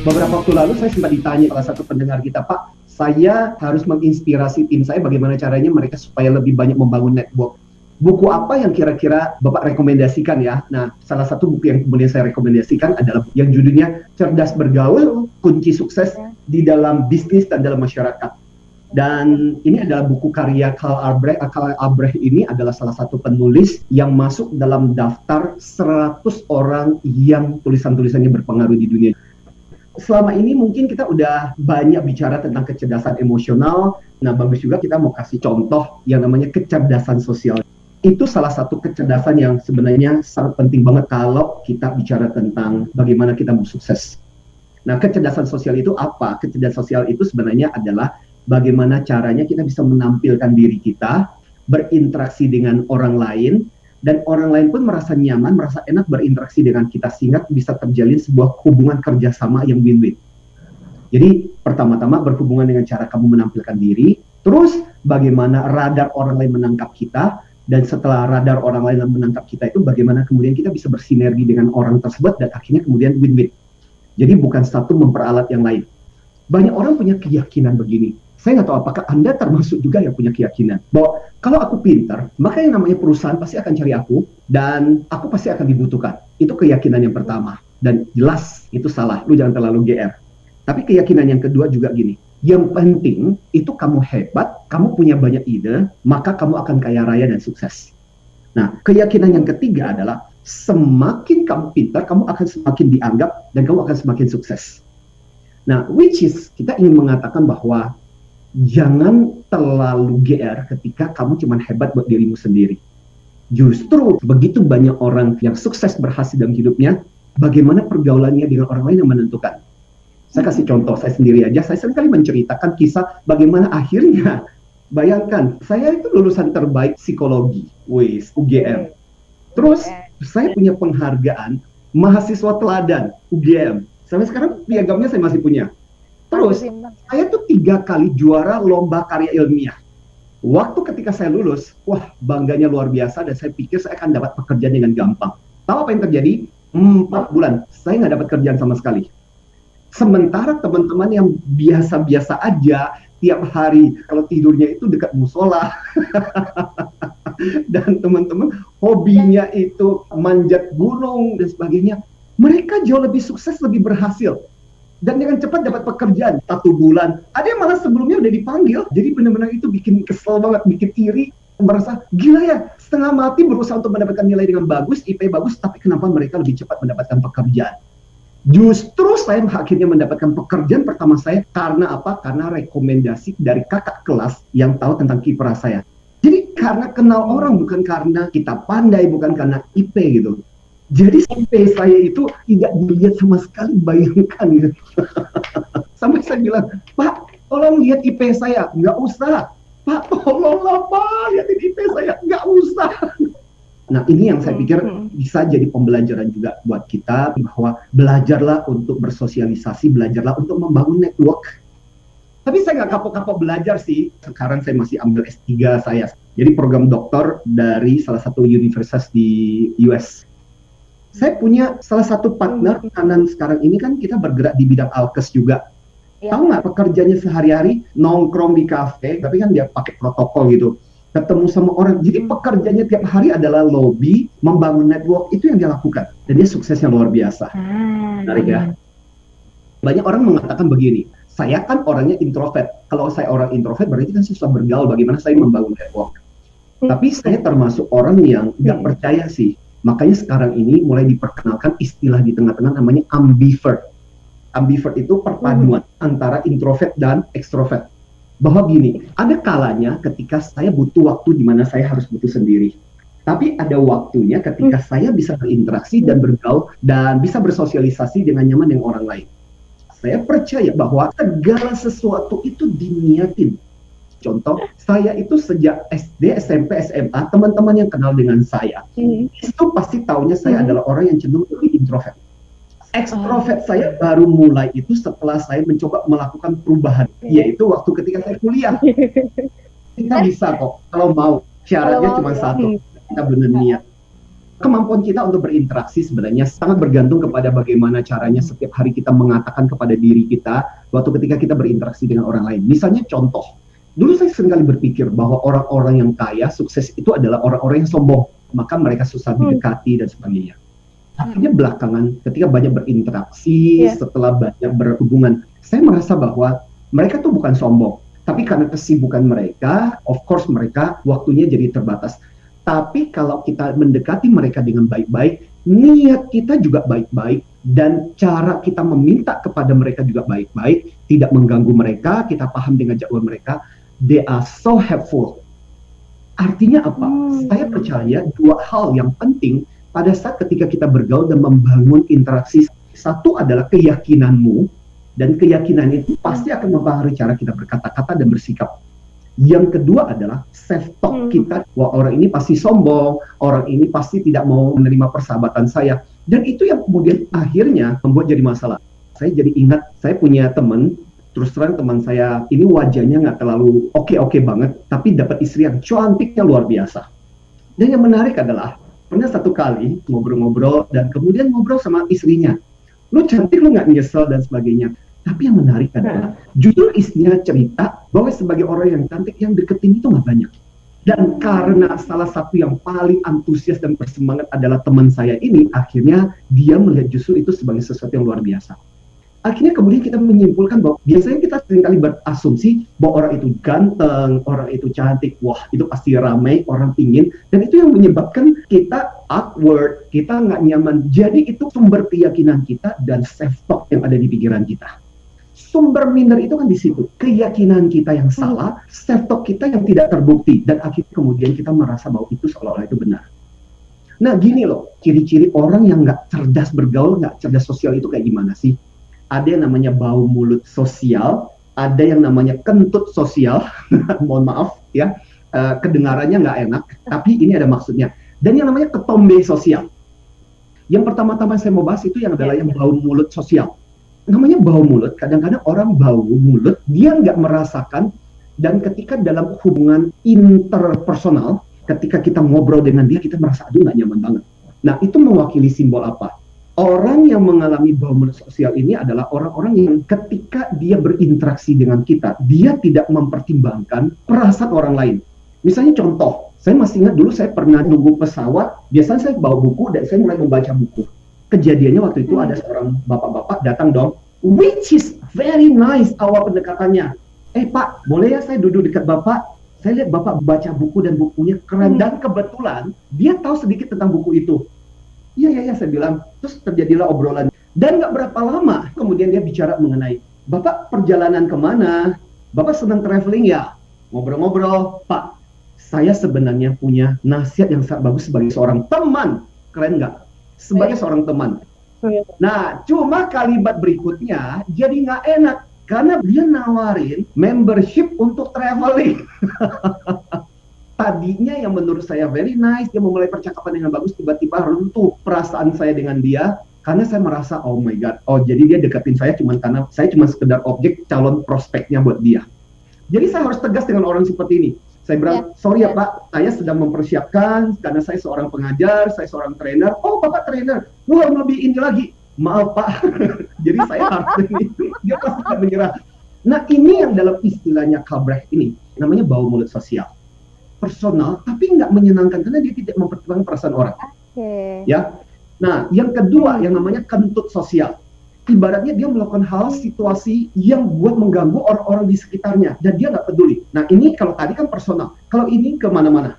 Beberapa waktu lalu saya sempat ditanya salah satu pendengar kita, Pak, saya harus menginspirasi tim saya bagaimana caranya mereka supaya lebih banyak membangun network. Buku apa yang kira-kira Bapak rekomendasikan ya? Nah, salah satu buku yang kemudian saya rekomendasikan adalah yang judulnya Cerdas Bergaul, Kunci Sukses di dalam Bisnis dan dalam Masyarakat. Dan ini adalah buku karya Carl Albrecht. Carl Albrecht ini adalah salah satu penulis yang masuk dalam daftar 100 orang yang tulisan-tulisannya berpengaruh di dunia. Selama ini mungkin kita udah banyak bicara tentang kecerdasan emosional. Nah, bagus juga kita mau kasih contoh yang namanya kecerdasan sosial. Itu salah satu kecerdasan yang sebenarnya sangat penting banget kalau kita bicara tentang bagaimana kita mau sukses. Nah, kecerdasan sosial itu apa? Kecerdasan sosial itu sebenarnya adalah bagaimana caranya kita bisa menampilkan diri kita, berinteraksi dengan orang lain, dan orang lain pun merasa nyaman, merasa enak berinteraksi dengan kita sehingga bisa terjalin sebuah hubungan kerjasama yang win-win. Jadi pertama-tama berhubungan dengan cara kamu menampilkan diri, terus bagaimana radar orang lain menangkap kita, dan setelah radar orang lain menangkap kita itu bagaimana kemudian kita bisa bersinergi dengan orang tersebut dan akhirnya kemudian win-win. Jadi bukan satu memperalat yang lain. Banyak orang punya keyakinan begini. Saya nggak tahu apakah Anda termasuk juga yang punya keyakinan bahwa kalau aku pintar, maka yang namanya perusahaan pasti akan cari aku dan aku pasti akan dibutuhkan. Itu keyakinan yang pertama. Dan jelas itu salah, lu jangan terlalu GR. Tapi keyakinan yang kedua juga gini, yang penting itu kamu hebat, kamu punya banyak ide, maka kamu akan kaya raya dan sukses. Nah, keyakinan yang ketiga adalah semakin kamu pintar, kamu akan semakin dianggap dan kamu akan semakin sukses. Nah, which is kita ingin mengatakan bahwa jangan terlalu GR ketika kamu cuma hebat buat dirimu sendiri. Justru begitu banyak orang yang sukses berhasil dalam hidupnya, bagaimana pergaulannya dengan orang lain yang menentukan. Saya kasih contoh, saya sendiri aja, saya seringkali menceritakan kisah bagaimana akhirnya, bayangkan, saya itu lulusan terbaik psikologi, UGM. Terus, saya punya penghargaan mahasiswa teladan, UGM. Sampai sekarang piagamnya saya masih punya. Terus, saya tuh 3 kali juara lomba karya ilmiah. Waktu ketika saya lulus, wah bangganya luar biasa dan saya pikir saya akan dapat pekerjaan dengan gampang. Tahu apa yang terjadi? 4 bulan, saya nggak dapat kerjaan sama sekali. Sementara teman-teman yang biasa-biasa aja, tiap hari kalau tidurnya itu dekat musola, dan teman-teman hobinya itu manjat gunung dan sebagainya, mereka jauh lebih sukses, lebih berhasil. Dan dengan cepat dapat pekerjaan 1 bulan. Ada yang malah sebelumnya udah dipanggil. Jadi benar-benar itu bikin kesel banget, bikin iri. Merasa gila ya, setengah mati berusaha untuk mendapatkan nilai dengan bagus, IP bagus, tapi kenapa mereka lebih cepat mendapatkan pekerjaan? Justru saya akhirnya mendapatkan pekerjaan pertama saya karena apa? Karena rekomendasi dari kakak kelas yang tahu tentang kiprah saya. Jadi karena kenal orang, bukan karena kita pandai, bukan karena IP gitu. Jadi IP saya itu tidak dilihat sama sekali, bayangkan gitu. Sampai saya bilang, Pak, tolong lihat IP saya. Nggak usah. Pak, tolonglah Pak, lihatin IP saya. Nggak usah. Nah, ini yang saya pikir bisa jadi pembelajaran juga buat kita, bahwa belajarlah untuk bersosialisasi, belajarlah untuk membangun network. Tapi saya nggak kapok-kapok belajar sih. Sekarang saya masih ambil S3 saya. Jadi program doktor dari salah satu universitas di US. Saya punya salah satu partner kanan sekarang ini kan kita bergerak di bidang alkes juga. Tahu nggak pekerjaannya sehari-hari nongkrong di kafe, tapi kan dia pakai protokol gitu. Ketemu sama orang, jadi pekerjaannya tiap hari adalah lobby, membangun network, itu yang dia lakukan. Dan dia suksesnya luar biasa. Menarik ya. Banyak orang mengatakan begini, saya kan orangnya introvert. Kalau saya orang introvert berarti kan susah bergaul, bagaimana saya membangun network. Tapi saya termasuk orang yang nggak percaya sih. Makanya sekarang ini mulai diperkenalkan istilah di tengah-tengah namanya ambivert. Ambivert itu perpaduan antara introvert dan ekstrovert. Bahwa gini, ada kalanya ketika saya butuh waktu di mana saya harus butuh sendiri. Tapi ada waktunya ketika saya bisa berinteraksi dan bergaul dan bisa bersosialisasi dengan nyaman dengan orang lain. Saya percaya bahwa segala sesuatu itu diniatin. Contoh, saya itu sejak SD, SMP, SMA, teman-teman yang kenal dengan saya, itu pasti taunya saya adalah orang yang cenderung lebih introvert. Ekstrovert saya baru mulai itu setelah saya mencoba melakukan perubahan, yaitu waktu ketika saya kuliah. Kita bisa kok, kalau mau. Syaratnya cuma satu, kita benar niat. Kemampuan kita untuk berinteraksi sebenarnya sangat bergantung kepada bagaimana caranya setiap hari kita mengatakan kepada diri kita waktu ketika kita berinteraksi dengan orang lain. Misalnya contoh, dulu saya seringkali berpikir bahwa orang-orang yang kaya, sukses itu adalah orang-orang yang sombong, maka mereka susah didekati dan sebagainya. Akhirnya belakangan ketika banyak berinteraksi, setelah banyak berhubungan, saya merasa bahwa mereka tuh bukan sombong, tapi karena kesibukan mereka, of course mereka waktunya jadi terbatas. Tapi kalau kita mendekati mereka dengan baik-baik, niat kita juga baik-baik, dan cara kita meminta kepada mereka juga baik-baik, tidak mengganggu mereka, kita paham dengan jadwal mereka, they are so helpful. Artinya apa? Saya percaya dua hal yang penting pada saat ketika kita bergaul dan membangun interaksi. Satu adalah keyakinanmu, dan keyakinan itu pasti akan mempengaruhi cara kita berkata-kata dan bersikap. Yang kedua adalah self-talk kita, wah orang ini pasti sombong, orang ini pasti tidak mau menerima persahabatan saya. Dan itu yang kemudian akhirnya membuat jadi masalah. Saya jadi ingat, saya punya teman, terus terang teman saya, ini wajahnya nggak terlalu oke-oke banget, tapi dapat istri yang cantiknya luar biasa. Dan yang menarik adalah, pernah satu kali ngobrol-ngobrol, dan kemudian ngobrol sama istrinya. Lu cantik, lu nggak nyesel, dan sebagainya. Tapi yang menarik adalah justru istrinya cerita bahwa sebagai orang yang cantik yang deketin itu nggak banyak. Dan karena salah satu yang paling antusias dan bersemangat adalah teman saya ini, akhirnya dia melihat justru itu sebagai sesuatu yang luar biasa. Akhirnya kemudian kita menyimpulkan bahwa biasanya kita seringkali berasumsi bahwa orang itu ganteng, orang itu cantik, wah itu pasti ramai, orang pingin, dan itu yang menyebabkan kita awkward, kita nggak nyaman. Jadi itu sumber keyakinan kita dan self-talk yang ada di pikiran kita. Sumber minder itu kan di situ, keyakinan kita yang salah, self-talk kita yang tidak terbukti, dan akhirnya kemudian kita merasa bahwa itu seolah-olah itu benar. Nah gini loh, ciri-ciri orang yang nggak cerdas bergaul, nggak cerdas sosial itu kayak gimana sih? Ada yang namanya bau mulut sosial, ada yang namanya kentut sosial, mohon maaf ya, kedengarannya nggak enak, tapi ini ada maksudnya. Dan yang namanya ketombe sosial. Yang pertama-tama saya mau bahas itu yang adalah yang bau mulut sosial. Namanya bau mulut, kadang-kadang orang bau mulut, dia nggak merasakan, dan ketika dalam hubungan interpersonal, ketika kita ngobrol dengan dia, kita merasa, aduh nggak nyaman banget. Nah, itu mewakili simbol apa? Orang yang mengalami bau mulut sosial ini adalah orang-orang yang ketika dia berinteraksi dengan kita, dia tidak mempertimbangkan perasaan orang lain. Misalnya contoh, saya masih ingat dulu saya pernah nunggu pesawat, biasanya saya bawa buku dan saya mulai membaca buku. Kejadiannya waktu itu ada seorang bapak-bapak datang dong, which is very nice awal pendekatannya. Pak, boleh ya saya duduk dekat bapak? Saya lihat bapak baca buku dan bukunya keren, dan kebetulan dia tahu sedikit tentang buku itu. Iya, saya bilang. Terus terjadilah obrolan. Dan nggak berapa lama, kemudian dia bicara mengenai, Bapak perjalanan kemana? Bapak senang traveling ya? Ngobrol-ngobrol, Pak, saya sebenarnya punya nasihat yang sangat bagus sebagai seorang teman. Keren nggak? Sebagai seorang teman. Nah, cuma kalimat berikutnya jadi nggak enak. Karena dia nawarin membership untuk traveling. Tadinya yang menurut saya very nice, dia memulai percakapan dengan bagus, tiba-tiba runtuh perasaan saya dengan dia. Karena saya merasa, oh my god, oh jadi dia deketin saya cuma karena saya cuma sekedar objek calon prospeknya buat dia. Jadi saya harus tegas dengan orang seperti ini. Saya bilang, sorry ya Pak, saya sedang mempersiapkan, karena saya seorang pengajar, saya seorang trainer. Oh Bapak trainer, wah lebih ini lagi. Maaf Pak, jadi saya harus ini. Dia pasti akan menyerah. Nah ini yang dalam istilahnya Kabrecht ini, namanya bau mulut sosial. Personal, tapi nggak menyenangkan, karena dia tidak mempertimbangkan perasaan orang. Ya. Nah, yang kedua, yang namanya kentut sosial. Ibaratnya dia melakukan hal situasi yang buat mengganggu orang-orang di sekitarnya, dan dia nggak peduli. Nah ini kalau tadi kan personal, kalau ini kemana-mana.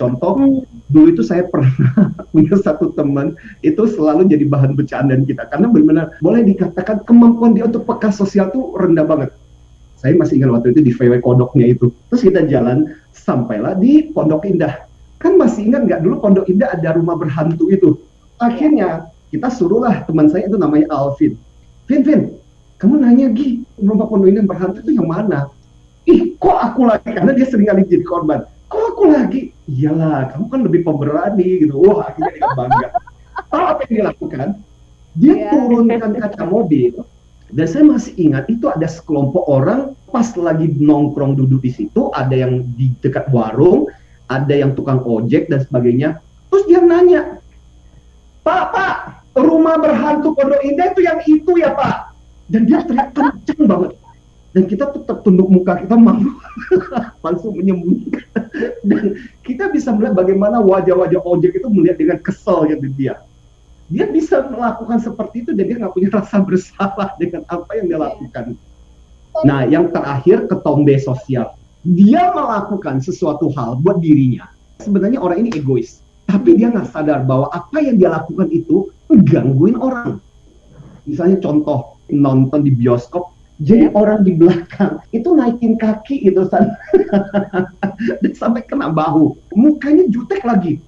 Contoh, dulu itu saya pernah punya satu teman, itu selalu jadi bahan bercandaan kita, karena benar-benar boleh dikatakan kemampuan dia untuk peka sosial tuh rendah banget. Saya masih ingat waktu itu di VW Kodoknya itu. Terus kita jalan, sampailah di Pondok Indah. Kan masih ingat nggak, dulu Pondok Indah ada rumah berhantu itu. Akhirnya kita suruhlah teman saya itu namanya Alvin. Vin, kamu nanya Gi, rumah Pondok Indah berhantu itu yang mana? Ih, kok aku lagi? Karena dia sering kali jadi korban. Kok aku lagi? Iyalah, kamu kan lebih pemberani gitu. Wah, akhirnya dia bangga. Tahu apa yang dia lakukan? Dia turunkan kaca mobil. Dan saya masih ingat itu ada sekelompok orang pas lagi nongkrong duduk di situ, ada yang di dekat warung, ada yang tukang ojek dan sebagainya. Terus dia nanya, Pak, rumah berhantu Pondok Indah itu yang itu ya Pak. Dan dia teriak kenceng banget. Dan kita tuh tertunduk muka, kita malu, langsung menyembunyikan. Dan kita bisa melihat bagaimana wajah-wajah ojek itu melihat dengan kesel gitu dia. Dia bisa melakukan seperti itu dan dia nggak punya rasa bersalah dengan apa yang dia lakukan. Nah, yang terakhir ketombe sosial. Dia melakukan sesuatu hal buat dirinya. Sebenarnya orang ini egois, tapi dia nggak sadar bahwa apa yang dia lakukan itu menggangguin orang. Misalnya contoh, nonton di bioskop, jadi orang di belakang itu naikin kaki itu dan sampai kena bahu, mukanya jutek lagi.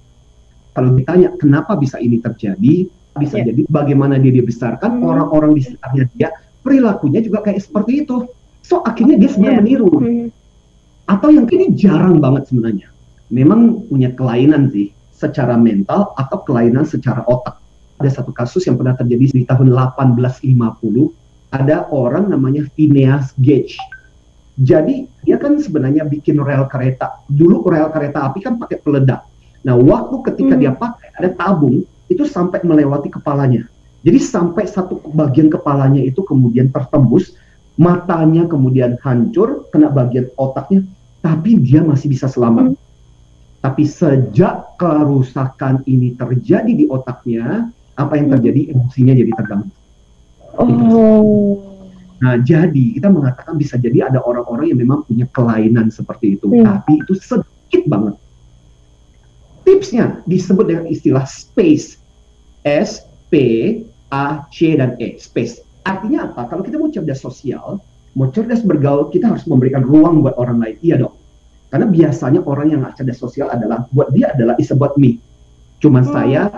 Kalau ditanya kenapa bisa ini terjadi, bisa jadi bagaimana dia dibesarkan, orang-orang di sekitarnya dia perilakunya juga kayak seperti itu. So akhirnya dia sebenarnya meniru. Atau yang ini jarang banget sebenarnya, memang punya kelainan sih secara mental atau kelainan secara otak. Ada satu kasus yang pernah terjadi di tahun 1850. Ada orang namanya Phineas Gage. Jadi dia kan sebenarnya bikin rel kereta. Dulu rel kereta api kan pakai peledak. Nah, waktu ketika dia pakai ada tabung itu sampai melewati kepalanya. Jadi sampai satu bagian kepalanya itu kemudian tertembus, matanya kemudian hancur, kena bagian otaknya, tapi dia masih bisa selamat. Tapi sejak kerusakan ini terjadi di otaknya, apa yang terjadi? Emosinya jadi terganggu. Nah, jadi kita mengatakan bisa jadi ada orang-orang yang memang punya kelainan seperti itu, tapi itu sedikit banget. Tipsnya disebut dengan istilah SPACE, S, P, A, C, dan E, SPACE. Artinya apa? Kalau kita mau cerdas sosial, mau cerdas bergaul, kita harus memberikan ruang buat orang lain. Iya dong. Karena biasanya orang yang nggak cerdas sosial adalah, buat dia adalah is about me. Cuman saya,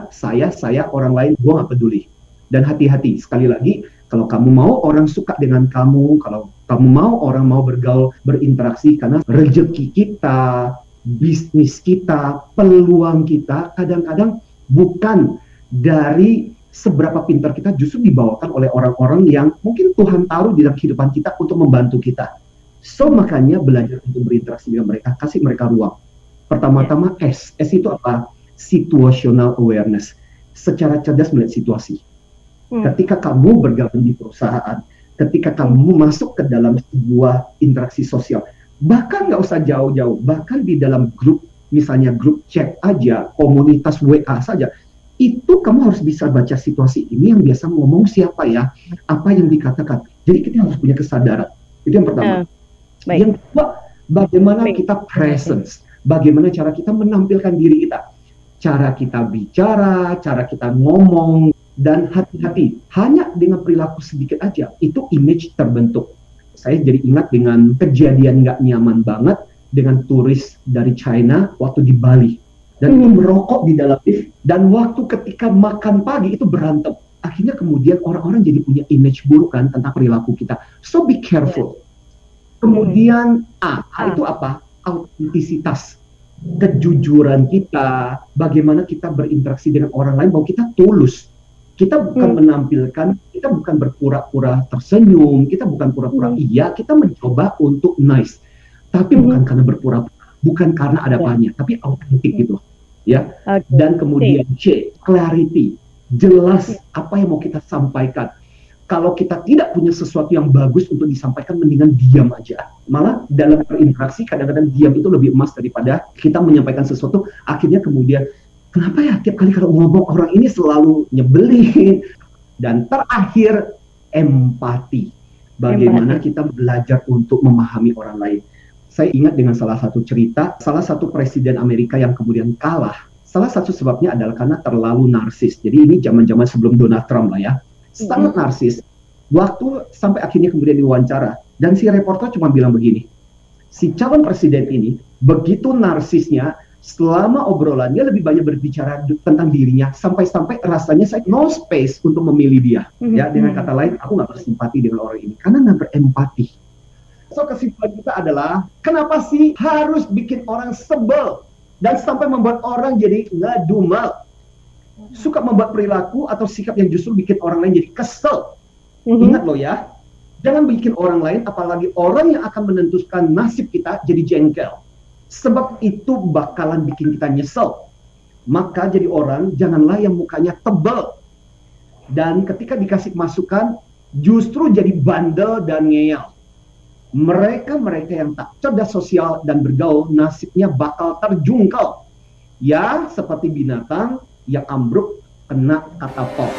orang lain, gue nggak peduli. Dan hati-hati, sekali lagi, kalau kamu mau orang suka dengan kamu, kalau kamu mau orang mau bergaul, berinteraksi, karena rezeki kita, bisnis kita, peluang kita, kadang-kadang bukan dari seberapa pintar kita, justru dibawakan oleh orang-orang yang mungkin Tuhan taruh di dalam kehidupan kita untuk membantu kita. So, makanya belajar untuk berinteraksi dengan mereka, kasih mereka ruang. Pertama-tama S itu apa? Situational awareness. Secara cerdas melihat situasi. Ketika kamu bergabung di perusahaan, ketika kamu masuk ke dalam sebuah interaksi sosial, bahkan nggak usah jauh-jauh, bahkan di dalam grup, misalnya grup chat aja, komunitas WA saja, itu kamu harus bisa baca situasi ini yang biasa ngomong siapa ya, apa yang dikatakan. Jadi kita harus punya kesadaran. Itu yang pertama. Yang kedua, bagaimana kita presence, bagaimana cara kita menampilkan diri kita, cara kita bicara, cara kita ngomong. Dan hati-hati, hanya dengan perilaku sedikit aja, itu image terbentuk. Saya jadi ingat dengan kejadian nggak nyaman banget dengan turis dari China waktu di Bali. Dan itu merokok di dalam lift, dan waktu ketika makan pagi itu berantem. Akhirnya kemudian orang-orang jadi punya image buruk kan tentang perilaku kita. So be careful. Kemudian A itu apa? Autentisitas. Kejujuran kita, bagaimana kita berinteraksi dengan orang lain, bahwa kita tulus. Kita bukan menampilkan, kita bukan berpura-pura tersenyum, kita bukan pura-pura iya, kita mencoba untuk nice. Tapi bukan karena berpura-pura, bukan karena ada apanya, tapi autentik gitu. Ya. Dan kemudian C, clarity. Jelas apa yang mau kita sampaikan. Kalau kita tidak punya sesuatu yang bagus untuk disampaikan, mendingan diam aja. Malah dalam berinteraksi, kadang-kadang diam itu lebih emas daripada kita menyampaikan sesuatu, akhirnya kemudian kenapa ya tiap kali kalau ngomong orang ini selalu nyebelin. Dan terakhir, empati. Bagaimana kita belajar untuk memahami orang lain. Saya ingat dengan salah satu cerita, salah satu presiden Amerika yang kemudian kalah. Salah satu sebabnya adalah karena terlalu narsis. Jadi ini zaman-zaman sebelum Donald Trump lah ya. Sangat narsis. Waktu sampai akhirnya kemudian diwawancara. Dan si reporter cuma bilang begini, si calon presiden ini begitu narsisnya, selama obrolannya lebih banyak berbicara tentang dirinya, sampai-sampai rasanya saya no space untuk memilih dia. Ya, dengan kata lain, aku nggak bersimpati dengan orang ini karena nggak berempati. So kesimpulan kita adalah, kenapa sih harus bikin orang sebel dan sampai membuat orang jadi ngedumel, suka membuat perilaku atau sikap yang justru bikin orang lain jadi kesel. Ingat loh ya, jangan bikin orang lain, apalagi orang yang akan menentukan nasib kita, jadi jengkel. Sebab itu bakalan bikin kita nyesel. Maka jadi orang, janganlah yang mukanya tebal. Dan ketika dikasih masukan, justru jadi bandel dan ngeyel. Mereka-mereka yang tak cerdas sosial dan bergaul, nasibnya bakal terjungkal. Ya, seperti binatang yang ambruk kena katapult.